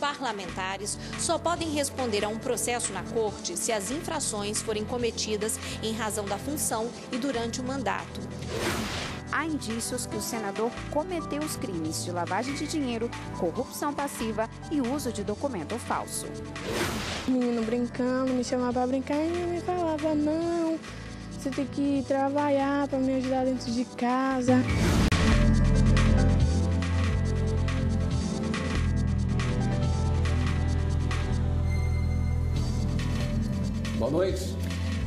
parlamentares só podem responder a um processo na Corte se as infrações forem cometidas em razão da função e durante o mandato. Há indícios que o senador cometeu os crimes de lavagem de dinheiro, corrupção passiva e uso de documento falso. O menino brincando, me chamava para brincar e me falava, não, você tem que trabalhar para me ajudar dentro de casa. Boa noite.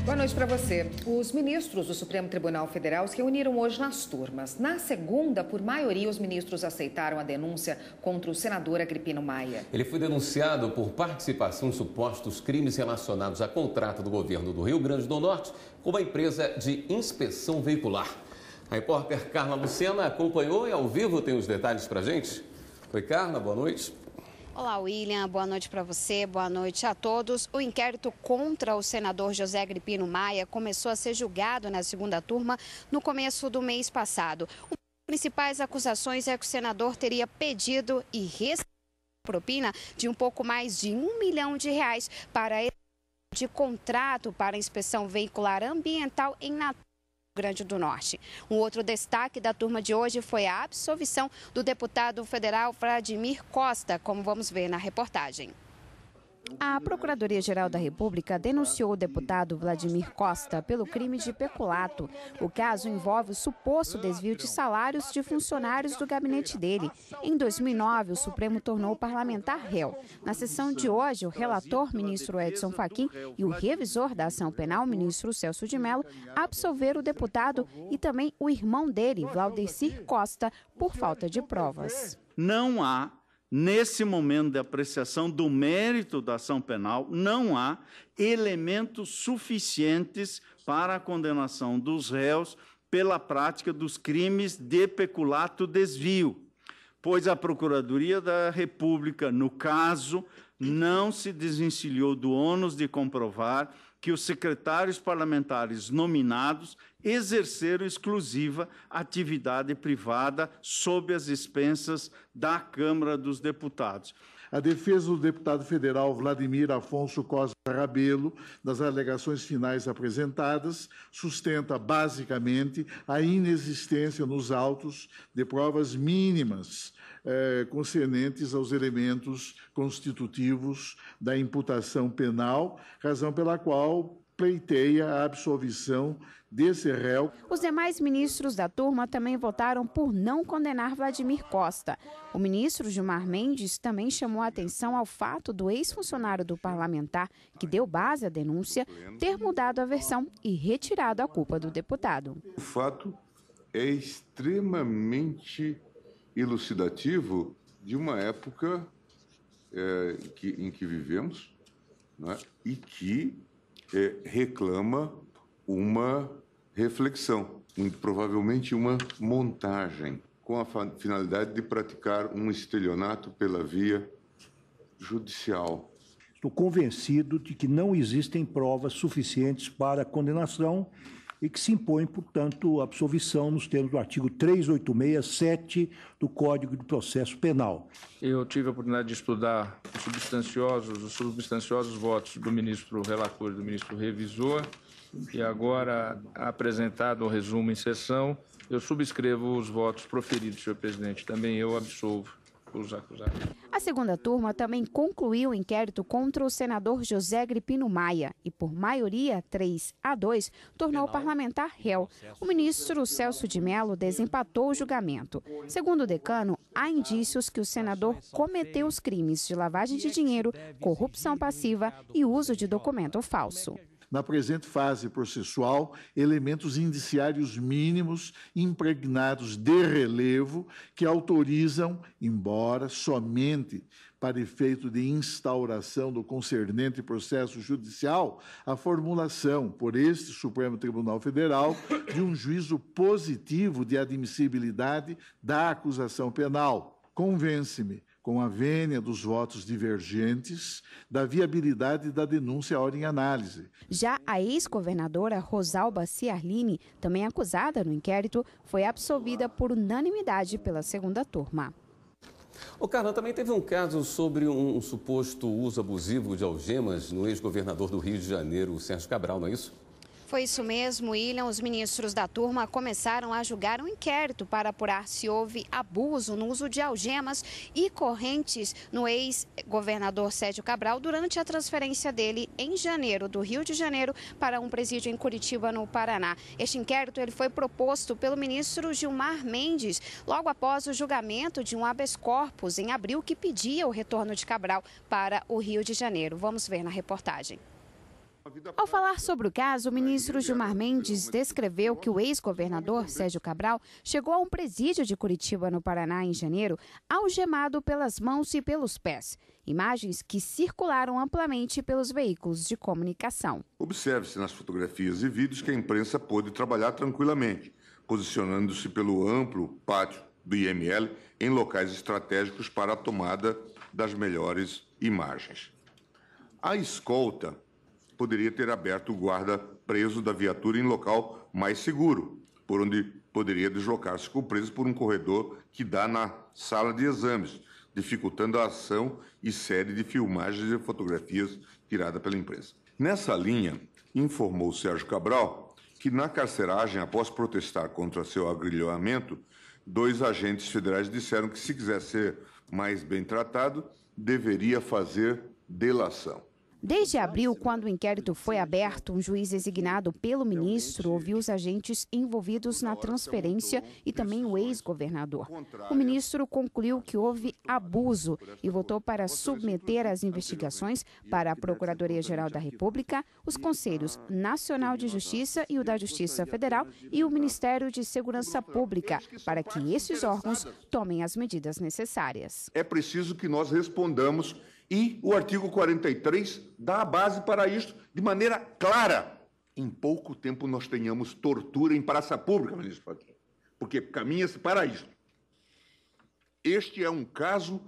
Boa noite para você. Os ministros do Supremo Tribunal Federal se reuniram hoje nas turmas. Na segunda, por maioria, os ministros aceitaram a denúncia contra o senador Agripino Maia. Ele foi denunciado por participação em supostos crimes relacionados a contrato do governo do Rio Grande do Norte com uma empresa de inspeção veicular. A repórter Carla Lucena acompanhou e ao vivo tem os detalhes para a gente. Oi, Carla, boa noite. Olá, William. Boa noite para você, boa noite a todos. O inquérito contra o senador José Agripino Maia começou a ser julgado na segunda turma no começo do mês passado. Uma das principais acusações é que o senador teria pedido e recebido propina de um pouco mais de R$1 milhão para de contrato para a inspeção veicular ambiental em Natal, Rio Grande do Norte. Um outro destaque da turma de hoje foi a absolvição do deputado federal Vladimir Costa, como vamos ver na reportagem. A Procuradoria-Geral da República denunciou o deputado Vladimir Costa pelo crime de peculato. O caso envolve o suposto desvio de salários de funcionários do gabinete dele. Em 2009, o Supremo tornou o parlamentar réu. Na sessão de hoje, o relator, ministro Edson Fachin, e o revisor da ação penal, ministro Celso de Mello, absolveram o deputado e também o irmão dele, Valdecir Costa, por falta de provas. Não há, nesse momento de apreciação do mérito da ação penal, não há elementos suficientes para a condenação dos réus pela prática dos crimes de peculato desvio, pois a Procuradoria da República, no caso, não se desvencilhou do ônus de comprovar que os secretários parlamentares nominados exerceram exclusiva atividade privada sob as expensas da Câmara dos Deputados. A defesa do deputado federal Vladimir Afonso Costa Rabelo, das alegações finais apresentadas, sustenta basicamente a inexistência nos autos de provas mínimas concernentes aos elementos constitutivos da imputação penal, razão pela qual pleiteia a absolvição desse réu. Os demais ministros da turma também votaram por não condenar Vladimir Costa. O ministro Gilmar Mendes também chamou a atenção ao fato do ex-funcionário do parlamentar, que deu base à denúncia, ter mudado a versão e retirado a culpa do deputado. O fato é extremamente elucidativo de uma época em que vivemos, né, e que reclama uma reflexão, muito provavelmente uma montagem, com a finalidade de praticar um estelionato pela via judicial. Estou convencido de que não existem provas suficientes para a condenação e que se impõe, portanto, a absolvição nos termos do artigo 386-7 do Código de Processo Penal. Eu tive a oportunidade de estudar os substanciosos votos do ministro relator e do ministro revisor e agora, apresentado o resumo em sessão, eu subscrevo os votos proferidos, senhor presidente. Também eu absolvo os acusados. A segunda turma também concluiu o inquérito contra o senador José Agripino Maia e, por maioria 3-2, tornou o parlamentar réu. O ministro Celso de Mello desempatou o julgamento. Segundo o decano, há indícios que o senador cometeu os crimes de lavagem de dinheiro, corrupção passiva e uso de documento falso. Na presente fase processual, elementos indiciários mínimos impregnados de relevo que autorizam, embora somente para efeito de instauração do concernente processo judicial, a formulação por este Supremo Tribunal Federal de um juízo positivo de admissibilidade da acusação penal. Convence-me, com a vênia dos votos divergentes, da viabilidade da denúncia ora em análise. Já a ex-governadora Rosalba Ciarline, também acusada no inquérito, foi absolvida por unanimidade pela segunda turma. O Carla, também teve um caso sobre um suposto uso abusivo de algemas no ex-governador do Rio de Janeiro, Sérgio Cabral, não é isso? Foi isso mesmo, William. Os ministros da turma começaram a julgar um inquérito para apurar se houve abuso no uso de algemas e correntes no ex-governador Sérgio Cabral durante a transferência dele em janeiro do Rio de Janeiro para um presídio em Curitiba, no Paraná. Este inquérito ele foi proposto pelo ministro Gilmar Mendes logo após o julgamento de um habeas corpus em abril que pedia o retorno de Cabral para o Rio de Janeiro. Vamos ver na reportagem. Ao falar sobre o caso, o ministro Gilmar Mendes descreveu que o ex-governador Sérgio Cabral chegou a um presídio de Curitiba, no Paraná, em janeiro, algemado pelas mãos e pelos pés. Imagens que circularam amplamente pelos veículos de comunicação. Observe-se nas fotografias e vídeos que a imprensa pôde trabalhar tranquilamente, posicionando-se pelo amplo pátio do IML em locais estratégicos para a tomada das melhores imagens. A escolta poderia ter aberto o guarda preso da viatura em local mais seguro, por onde poderia deslocar-se com o preso por um corredor que dá na sala de exames, dificultando a ação e série de filmagens e fotografias tiradas pela imprensa. Nessa linha, informou Sérgio Cabral que na carceragem, após protestar contra seu agrilhoamento, 2 agentes federais disseram que, se quiser ser mais bem tratado, deveria fazer delação. Desde abril, quando o inquérito foi aberto, um juiz designado pelo ministro ouviu os agentes envolvidos na transferência e também o ex-governador. O ministro concluiu que houve abuso e votou para submeter as investigações para a Procuradoria-Geral da República, os Conselhos Nacional de Justiça e o da Justiça Federal e o Ministério de Segurança Pública, para que esses órgãos tomem as medidas necessárias. É preciso que nós respondamos. E o artigo 43 dá a base para isso de maneira clara. Em pouco tempo nós tenhamos tortura em praça pública, ministro Fachin, porque caminha-se para isso. Este é um caso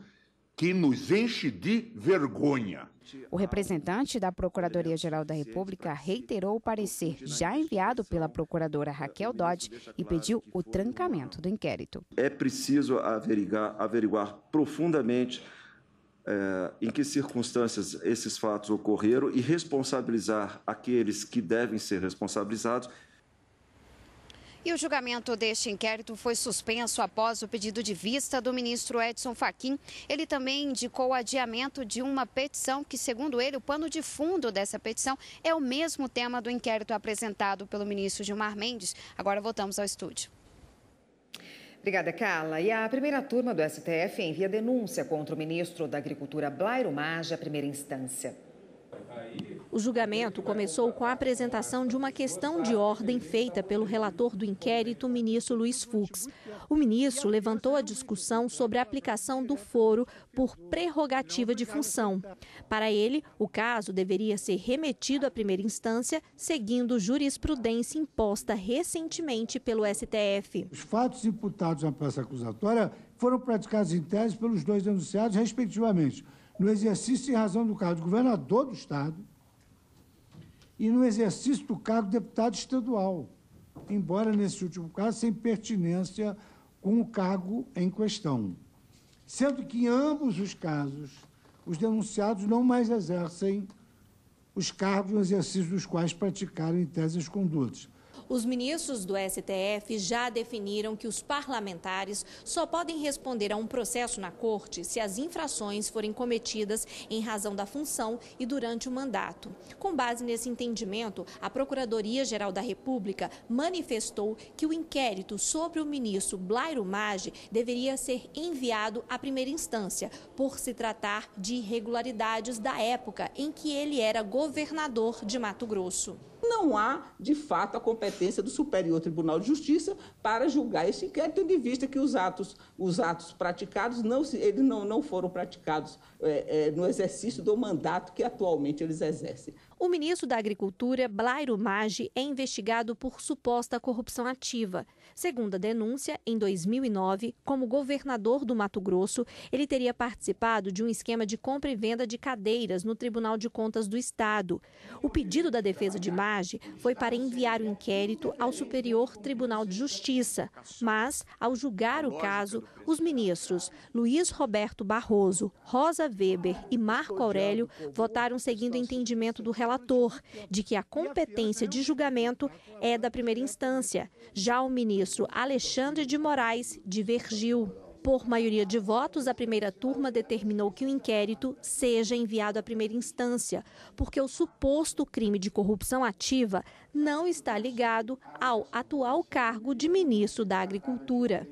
que nos enche de vergonha. O representante da Procuradoria-Geral da República reiterou o parecer já enviado pela procuradora Raquel Dodge e pediu o trancamento do inquérito. É preciso averiguar profundamente em que circunstâncias esses fatos ocorreram e responsabilizar aqueles que devem ser responsabilizados. E o julgamento deste inquérito foi suspenso após o pedido de vista do ministro Edson Fachin. Ele também indicou o adiamento de uma petição que, segundo ele, o pano de fundo dessa petição é o mesmo tema do inquérito apresentado pelo ministro Gilmar Mendes. Agora voltamos ao estúdio. Obrigada, Carla. E a primeira turma do STF envia denúncia contra o ministro da Agricultura, Blairo Maggi, à primeira instância. O julgamento começou com a apresentação de uma questão de ordem feita pelo relator do inquérito, o ministro Luiz Fux. O ministro levantou a discussão sobre a aplicação do foro por prerrogativa de função. Para ele, o caso deveria ser remetido à primeira instância, seguindo jurisprudência imposta recentemente pelo STF. Os fatos imputados na peça acusatória foram praticados em tese pelos 2 denunciados, respectivamente, no exercício em razão do cargo de governador do Estado e no exercício do cargo de deputado estadual, embora, nesse último caso, sem pertinência com o cargo em questão. Sendo que, em ambos os casos, os denunciados não mais exercem os cargos no exercício dos quais praticaram em tese as condutas. Os ministros do STF já definiram que os parlamentares só podem responder a um processo na Corte se as infrações forem cometidas em razão da função e durante o mandato. Com base nesse entendimento, a Procuradoria-Geral da República manifestou que o inquérito sobre o ministro Blairo Maggi deveria ser enviado à primeira instância, por se tratar de irregularidades da época em que ele era governador de Mato Grosso. Não há, de fato, a competência do Superior Tribunal de Justiça para julgar esse inquérito, tendo em vista que os atos praticados não foram praticados no exercício do mandato que atualmente eles exercem. O ministro da Agricultura, Blairo Maggi, é investigado por suposta corrupção ativa. Segundo a denúncia, em 2009, como governador do Mato Grosso, ele teria participado de um esquema de compra e venda de cadeiras no Tribunal de Contas do Estado. O pedido da defesa de Maggi foi para enviar o inquérito ao Superior Tribunal de Justiça, mas, ao julgar o caso, os ministros Luiz Roberto Barroso, Rosa Weber e Marco Aurélio votaram seguindo o entendimento do relator, de que a competência de julgamento é da primeira instância. Já o ministro Alexandre de Moraes divergiu. Por maioria de votos, a primeira turma determinou que o inquérito seja enviado à primeira instância, porque o suposto crime de corrupção ativa não está ligado ao atual cargo de ministro da Agricultura.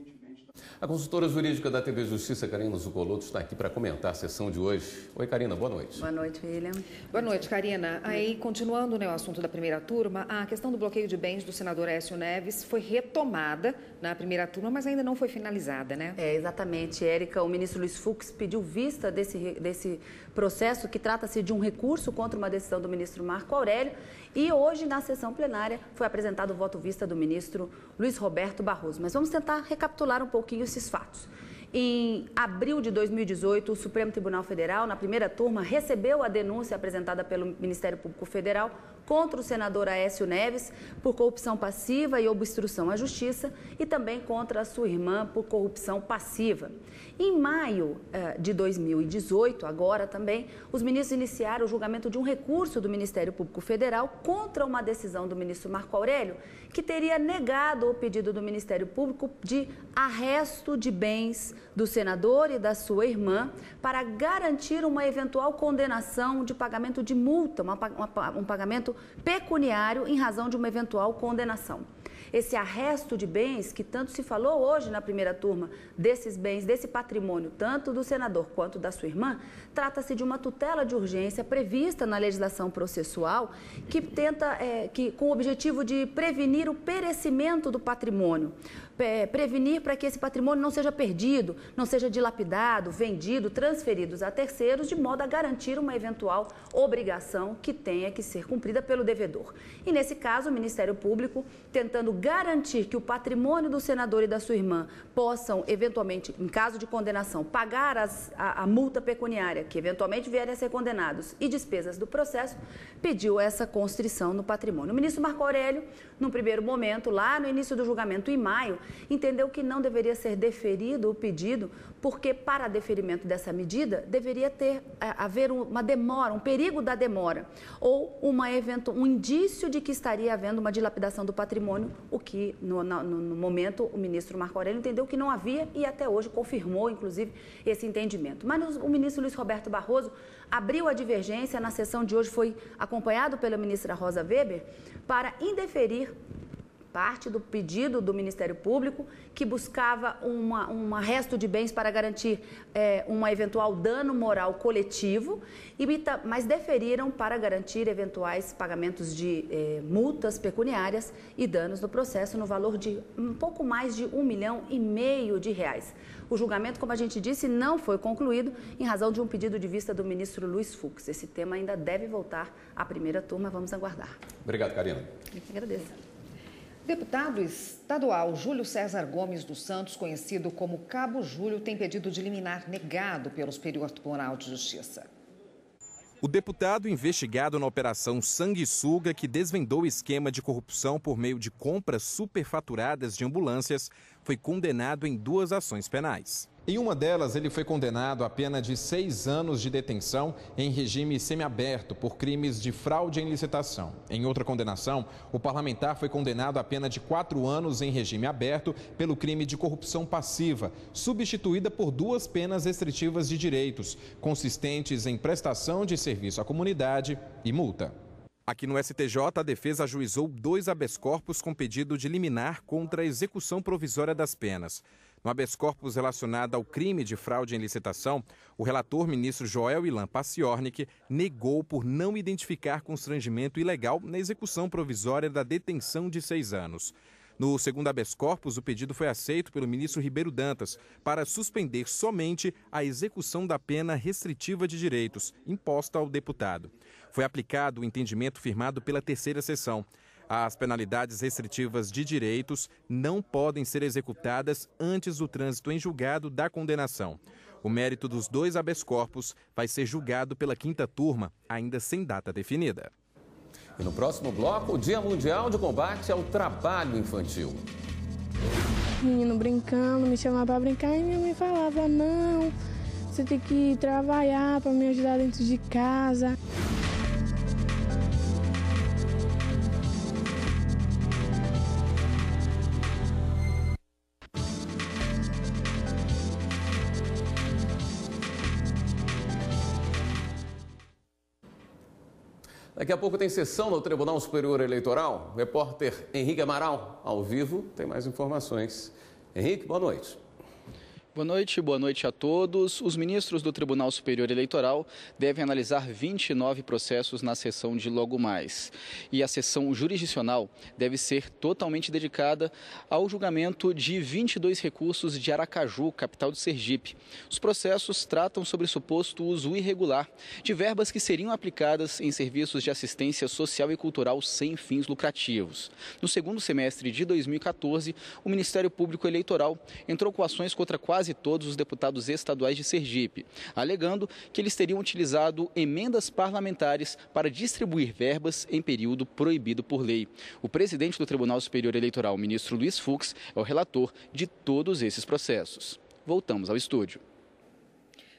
A consultora jurídica da TV Justiça, Karina Zuccolotto, está aqui para comentar a sessão de hoje. Oi, Karina, boa noite. Boa noite, William. Boa noite, Karina. Aí, continuando, né, o assunto da primeira turma, a questão do bloqueio de bens do senador Aécio Neves foi retomada na primeira turma, mas ainda não foi finalizada, né? Exatamente, Érica. O ministro Luiz Fux pediu vista desse processo, que trata-se de um recurso contra uma decisão do ministro Marco Aurélio. E hoje, na sessão plenária, foi apresentado o voto vista do ministro Luiz Roberto Barroso. Mas vamos tentar recapitular um pouquinho esses fatos. Em abril de 2018, o Supremo Tribunal Federal, na primeira turma, recebeu a denúncia apresentada pelo Ministério Público Federal contra o senador Aécio Neves por corrupção passiva e obstrução à justiça e também contra a sua irmã por corrupção passiva. Em maio de 2018, agora também, os ministros iniciaram o julgamento de um recurso do Ministério Público Federal contra uma decisão do ministro Marco Aurélio, que teria negado o pedido do Ministério Público de arresto de bens do senador e da sua irmã para garantir uma eventual condenação de pagamento de multa, um pagamento pecuniário em razão de uma eventual condenação. Esse arresto de bens, que tanto se falou hoje na primeira turma, desses bens, desse patrimônio, tanto do senador quanto da sua irmã, trata-se de uma tutela de urgência prevista na legislação processual que tenta, com o objetivo de prevenir o perecimento do patrimônio, prevenir para que esse patrimônio não seja perdido, não seja dilapidado, vendido, transferido a terceiros, de modo a garantir uma eventual obrigação que tenha que ser cumprida pelo devedor. E nesse caso, o Ministério Público, tentando garantir que o patrimônio do senador e da sua irmã possam, eventualmente, em caso de condenação, pagar a multa pecuniária, que eventualmente vierem a ser condenados, e despesas do processo, pediu essa constrição no patrimônio. O ministro Marco Aurélio, num primeiro momento, lá no início do julgamento, em maio, entendeu que não deveria ser deferido o pedido, porque para deferimento dessa medida deveria haver uma demora, um perigo da demora, ou um indício de que estaria havendo uma dilapidação do patrimônio, o que no momento o ministro Marco Aurélio entendeu que não havia e até hoje confirmou, inclusive, esse entendimento. Mas o ministro Luiz Roberto Barroso abriu a divergência, na sessão de hoje foi acompanhado pela ministra Rosa Weber, para indeferir parte do pedido do Ministério Público, que buscava um arresto de bens para garantir um eventual dano moral coletivo, mas deferiram para garantir eventuais pagamentos de multas pecuniárias e danos no processo no valor de um pouco mais de R$1,5 milhão de reais. O julgamento, como a gente disse, não foi concluído em razão de um pedido de vista do ministro Luiz Fux. Esse tema ainda deve voltar à primeira turma, vamos aguardar. Obrigado, Karina. Eu que agradeço. Deputado estadual Júlio César Gomes dos Santos, conhecido como Cabo Júlio, tem pedido de liminar negado pelo Superior Tribunal de Justiça. O deputado investigado na Operação Sanguessuga, que desvendou o esquema de corrupção por meio de compras superfaturadas de ambulâncias, foi condenado em 2 ações penais. Em uma delas, ele foi condenado a pena de 6 anos de detenção em regime semiaberto por crimes de fraude em licitação. Em outra condenação, o parlamentar foi condenado a pena de 4 anos em regime aberto pelo crime de corrupção passiva, substituída por 2 penas restritivas de direitos, consistentes em prestação de serviço à comunidade e multa. Aqui no STJ, a defesa ajuizou 2 habeas corpus com pedido de liminar contra a execução provisória das penas. No habeas corpus relacionado ao crime de fraude em licitação, o relator ministro Joel Ilan Paciornik negou por não identificar constrangimento ilegal na execução provisória da detenção de 6 anos. No segundo habeas corpus, o pedido foi aceito pelo ministro Ribeiro Dantas para suspender somente a execução da pena restritiva de direitos imposta ao deputado. Foi aplicado o entendimento firmado pela terceira sessão. As penalidades restritivas de direitos não podem ser executadas antes do trânsito em julgado da condenação. O mérito dos 2 habeas corpus vai ser julgado pela 5ª turma, ainda sem data definida. E no próximo bloco, o Dia Mundial de Combate ao Trabalho Infantil. Menino brincando, me chamava para brincar e minha mãe falava, não, você tem que trabalhar para me ajudar dentro de casa. Daqui a pouco tem sessão no Tribunal Superior Eleitoral. O repórter Henrique Amaral, ao vivo, tem mais informações. Henrique, boa noite. Boa noite a todos. Os ministros do Tribunal Superior Eleitoral devem analisar 29 processos na sessão de logo mais. E a sessão jurisdicional deve ser totalmente dedicada ao julgamento de 22 recursos de Aracaju, capital de Sergipe. Os processos tratam sobre suposto uso irregular de verbas que seriam aplicadas em serviços de assistência social e cultural sem fins lucrativos. No segundo semestre de 2014, o Ministério Público Eleitoral entrou com ações contra quase todos os deputados estaduais de Sergipe, alegando que eles teriam utilizado emendas parlamentares para distribuir verbas em período proibido por lei. O presidente do Tribunal Superior Eleitoral, o ministro Luiz Fux, é o relator de todos esses processos. Voltamos ao estúdio.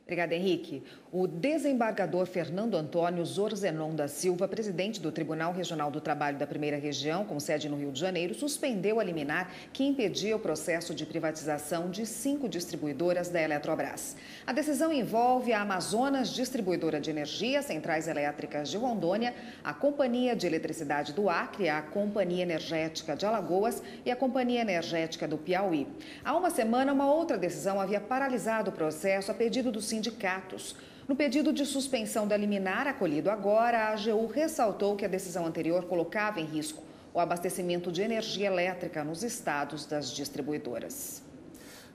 Obrigada, Henrique. O desembargador Fernando Antônio Zorzenon da Silva, presidente do Tribunal Regional do Trabalho da Primeira Região, com sede no Rio de Janeiro, suspendeu a liminar que impedia o processo de privatização de 5 distribuidoras da Eletrobras. A decisão envolve a Amazonas Distribuidora de Energia, Centrais Elétricas de Rondônia, a Companhia de Eletricidade do Acre, a Companhia Energética de Alagoas e a Companhia Energética do Piauí. Há uma semana, uma outra decisão havia paralisado o processo a pedido dos sindicatos. No pedido de suspensão da liminar acolhido agora, a AGU ressaltou que a decisão anterior colocava em risco o abastecimento de energia elétrica nos estados das distribuidoras.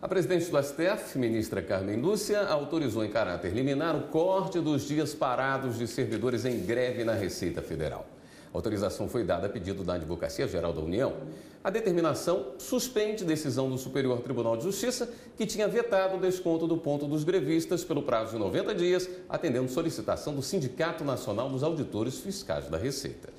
A presidente do STF, ministra Carmen Lúcia, autorizou em caráter liminar o corte dos dias parados de servidores em greve na Receita Federal. A autorização foi dada a pedido da Advocacia Geral da União. A determinação suspende decisão do Superior Tribunal de Justiça, que tinha vetado o desconto do ponto dos grevistas pelo prazo de 90 dias, atendendo solicitação do Sindicato Nacional dos Auditores Fiscais da Receita.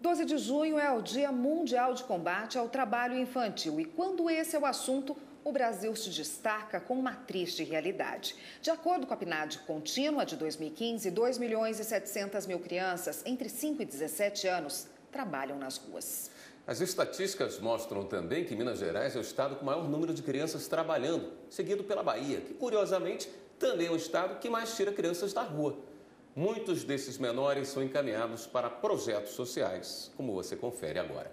12 de junho é o Dia Mundial de Combate ao Trabalho Infantil e quando esse é o assunto, o Brasil se destaca com uma triste realidade. De acordo com a PNAD contínua de 2015, 2.700.000 crianças entre 5 e 17 anos trabalham nas ruas. As estatísticas mostram também que Minas Gerais é o estado com o maior número de crianças trabalhando, seguido pela Bahia, que curiosamente também é o estado que mais tira crianças da rua. Muitos desses menores são encaminhados para projetos sociais, como você confere agora.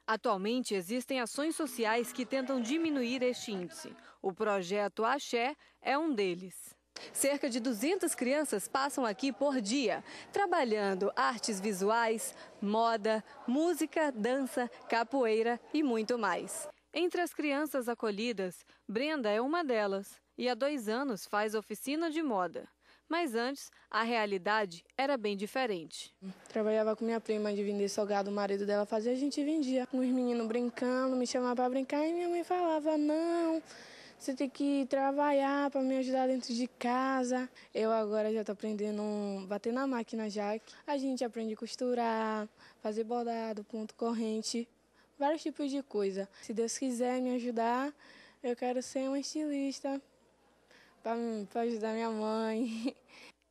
Atualmente, existem ações sociais que tentam diminuir este índice. O projeto Axé é um deles. Cerca de 200 crianças passam aqui por dia, trabalhando artes visuais, moda, música, dança, capoeira e muito mais. Entre as crianças acolhidas, Brenda é uma delas e há 2 anos faz oficina de moda. Mas antes, a realidade era bem diferente. Trabalhava com minha prima de vender salgado, o marido dela fazia, a gente vendia. Os meninos brincando, me chamavam para brincar e minha mãe falava, não, você tem que trabalhar para me ajudar dentro de casa. Eu agora já estou aprendendo a bater na máquina já. A gente aprende a costurar, fazer bordado, ponto corrente, vários tipos de coisa. Se Deus quiser me ajudar, eu quero ser uma estilista para ajudar minha mãe.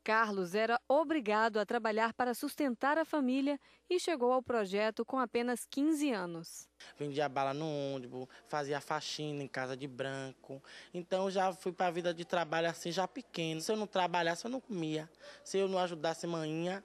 Carlos era obrigado a trabalhar para sustentar a família e chegou ao projeto com apenas 15 anos. Vendia bala no ônibus, fazia faxina em casa de branco. Então já fui para a vida de trabalho assim já pequeno. Se eu não trabalhasse, eu não comia. Se eu não ajudasse manhã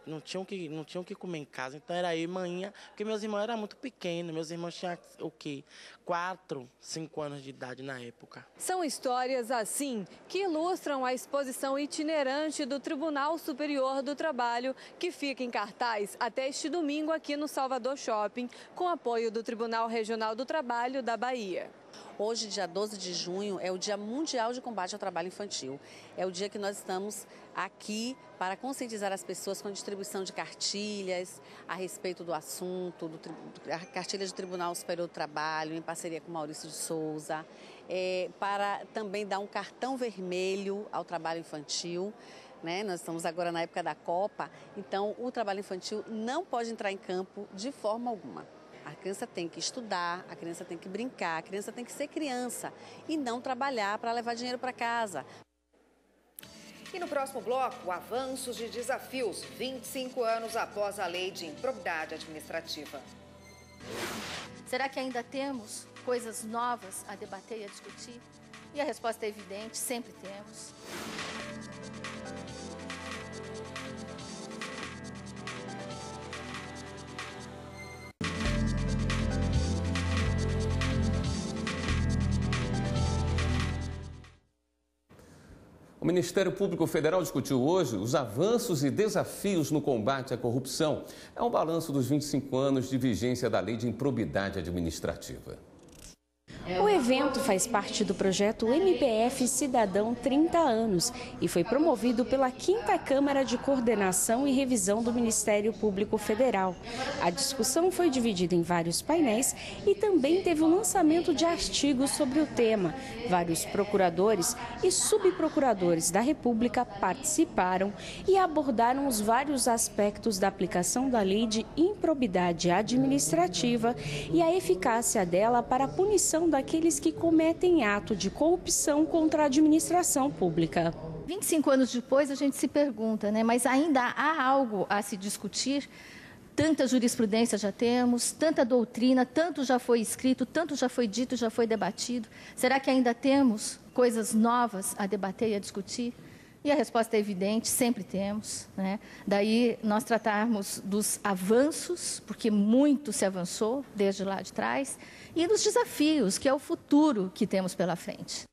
não tinham que comer em casa. Então era eu e manhã, porque meus irmãos eram muito pequenos. Meus irmãos tinham o quê? 4, 5 anos de idade na época. São histórias assim que ilustram a exposição itinerante do Tribunal Superior do Trabalho, que fica em cartaz até este domingo aqui no Salvador Shopping, com apoio do Tribunal Regional do Trabalho da Bahia. Hoje, dia 12 de junho, é o Dia Mundial de Combate ao Trabalho Infantil. É o dia que nós estamos aqui para conscientizar as pessoas com a distribuição de cartilhas a respeito do assunto, cartilhas do Tribunal Superior do Trabalho, em parceria com Maurício de Souza, para também dar um cartão vermelho ao trabalho infantil. Nós estamos agora na época da Copa, então o trabalho infantil não pode entrar em campo de forma alguma. A criança tem que estudar, a criança tem que brincar, a criança tem que ser criança e não trabalhar para levar dinheiro para casa. E no próximo bloco, avanços e desafios 25 anos após a lei de improbidade administrativa. Será que ainda temos coisas novas a debater e a discutir? E a resposta é evidente, sempre temos. O Ministério Público Federal discutiu hoje os avanços e desafios no combate à corrupção. É um balanço dos 25 anos de vigência da Lei de Improbidade Administrativa. O evento faz parte do projeto MPF Cidadão 30 anos e foi promovido pela 5ª Câmara de Coordenação e Revisão do Ministério Público Federal. A discussão foi dividida em vários painéis e também teve o lançamento de artigos sobre o tema. Vários procuradores e subprocuradores da República participaram e abordaram os vários aspectos da aplicação da Lei de Improbidade Administrativa e a eficácia dela para a punição daqueles que cometem ato de corrupção contra a administração pública. 25 anos depois, a gente se pergunta, mas ainda há algo a se discutir? Tanta jurisprudência já temos, tanta doutrina, tanto já foi escrito, tanto já foi dito, já foi debatido. Será que ainda temos coisas novas a debater e a discutir? E a resposta é evidente, sempre temos. Daí nós tratarmos dos avanços, porque muito se avançou desde lá de trás, e dos desafios, que é o futuro que temos pela frente.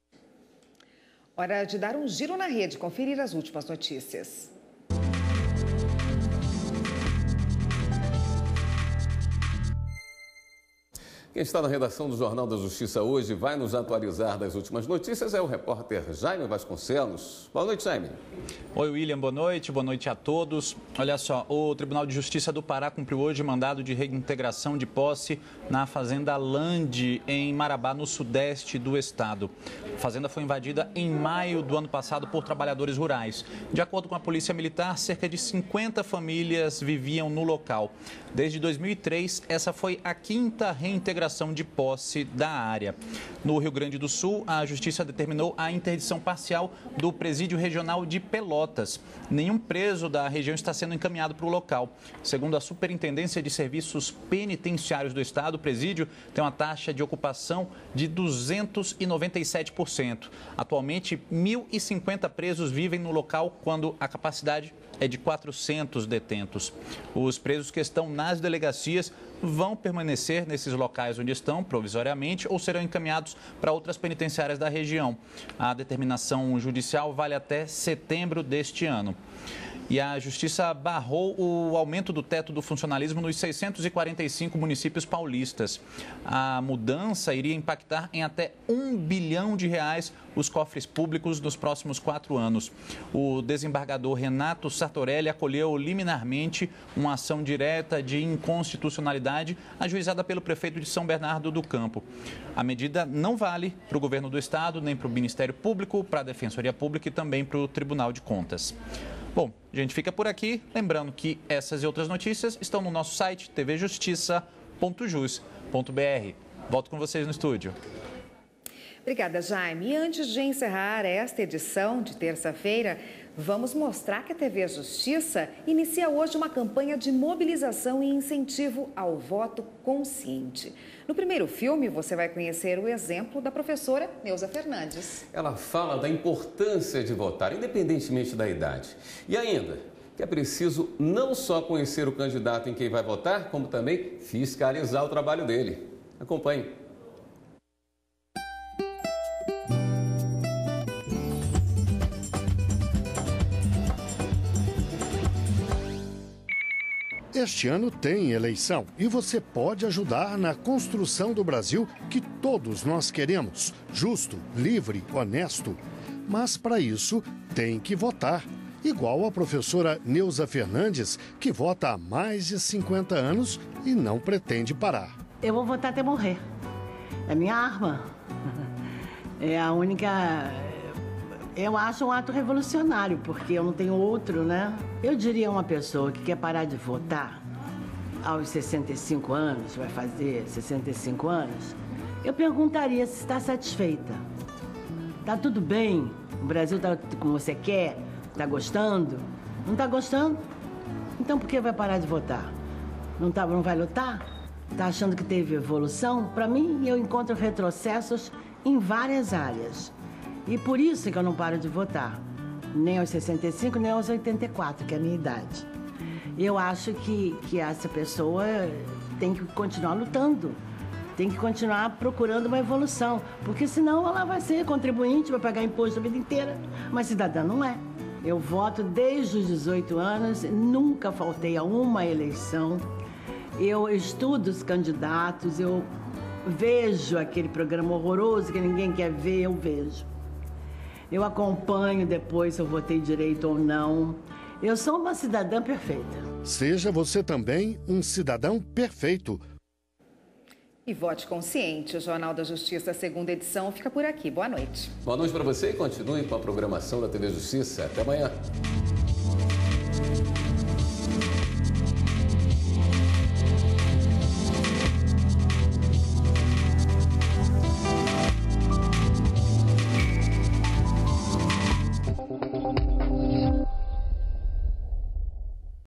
Hora de dar um giro na rede, conferir as últimas notícias. Quem está na redação do Jornal da Justiça hoje vai nos atualizar das últimas notícias é o repórter Jaime Vasconcelos. Boa noite, Jaime. Oi, William, boa noite a todos. Olha só, o Tribunal de Justiça do Pará cumpriu hoje mandado de reintegração de posse na Fazenda Lande, em Marabá, no sudeste do estado. A fazenda foi invadida em maio do ano passado por trabalhadores rurais. De acordo com a Polícia Militar, cerca de 50 famílias viviam no local. Desde 2003, essa foi a 5ª reintegração de posse da área. No Rio Grande do Sul, a Justiça determinou a interdição parcial do Presídio Regional de Pelotas. Nenhum preso da região está sendo encaminhado para o local. Segundo a Superintendência de Serviços Penitenciários do Estado, o presídio tem uma taxa de ocupação de 297%. Atualmente, 1.050 presos vivem no local quando a capacidade é de 400 detentos. Os presos que estão nas delegacias vão permanecer nesses locais onde estão, provisoriamente, ou serão encaminhados para outras penitenciárias da região. A determinação judicial vale até setembro deste ano. E a Justiça barrou o aumento do teto do funcionalismo nos 645 municípios paulistas. A mudança iria impactar em até R$1 bilhão os cofres públicos nos próximos 4 anos. O desembargador Renato Sartorelli acolheu liminarmente uma ação direta de inconstitucionalidade ajuizada pelo prefeito de São Bernardo do Campo. A medida não vale para o governo do estado, nem para o Ministério Público, para a Defensoria Pública e também para o Tribunal de Contas. Bom, a gente fica por aqui. Lembrando que essas e outras notícias estão no nosso site tvjustiça.jus.br. Volto com vocês no estúdio. Obrigada, Jaime. E antes de encerrar esta edição de terça-feira, vamos mostrar que a TV Justiça inicia hoje uma campanha de mobilização e incentivo ao voto consciente. No primeiro filme, você vai conhecer o exemplo da professora Neuza Fernandes. Ela fala da importância de votar, independentemente da idade. E ainda, que é preciso não só conhecer o candidato em quem vai votar, como também fiscalizar o trabalho dele. Acompanhe. Este ano tem eleição e você pode ajudar na construção do Brasil que todos nós queremos, justo, livre, honesto. Mas para isso tem que votar, igual a professora Neuza Fernandes, que vota há mais de 50 anos e não pretende parar. Eu vou votar até morrer. É minha arma. É a única... Eu acho um ato revolucionário, porque eu não tenho outro, né? Eu diria a uma pessoa que quer parar de votar aos 65 anos, vai fazer 65 anos, eu perguntaria se está satisfeita. Tá tudo bem? O Brasil está como você quer? Tá gostando? Não tá gostando? Então por que vai parar de votar? Não vai lutar? Tá achando que teve evolução? Para mim, eu encontro retrocessos em várias áreas. E por isso que eu não paro de votar. Nem aos 65, nem aos 84, que é a minha idade. Eu acho que essa pessoa tem que continuar lutando. Tem que continuar procurando uma evolução. Porque senão ela vai ser contribuinte, vai pagar imposto a vida inteira. Mas cidadã não é. Eu voto desde os 18 anos, nunca faltei a uma eleição. Eu estudo os candidatos, eu vejo aquele programa horroroso que ninguém quer ver, eu vejo. Eu acompanho depois se eu votei direito ou não. Eu sou uma cidadã perfeita. Seja você também um cidadão perfeito. E vote consciente. O Jornal da Justiça, segunda edição, fica por aqui. Boa noite. Boa noite para você e continue com a programação da TV Justiça. Até amanhã.